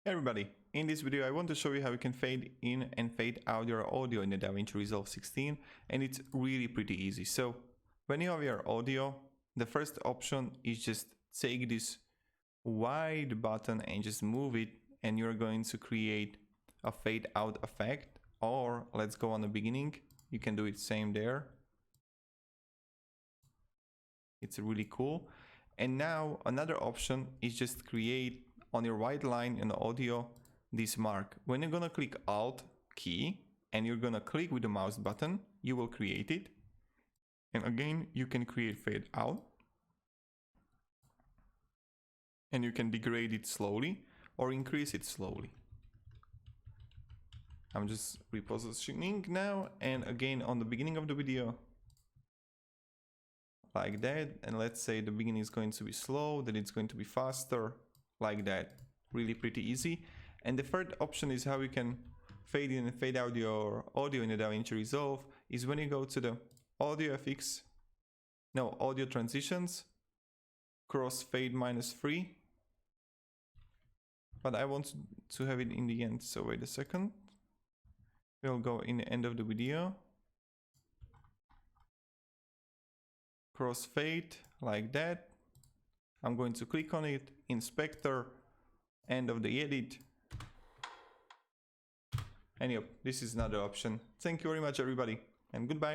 Hey everybody, in this video I want to show you how you can fade in and fade out your audio in the DaVinci Resolve 16, and it's really pretty easy. So when you have your audio, the first option is just take this wide button and just move it, and you're going to create a fade out effect. Or let's go on the beginning, you can do it same there. It's really cool. And now another option is just create on your white line in the audio this mark. When you're gonna click Alt key and you're gonna click with the mouse button, you will create it. And again, you can create fade out. And you can degrade it slowly or increase it slowly. I'm just repositioning now, and again on the beginning of the video, like that. And let's say the beginning is going to be slow, then it's going to be faster, like that. Really pretty easy. And the third option is how you can fade in and fade out your audio in the DaVinci Resolve is when you go to the audio transitions, crossfade -3. But I want to have it in the end, so wait a second. We'll go in the end of the video. Crossfade, like that. I'm going to click on it, inspector, end of the edit. And yep, this is another option. Thank you very much everybody, and goodbye.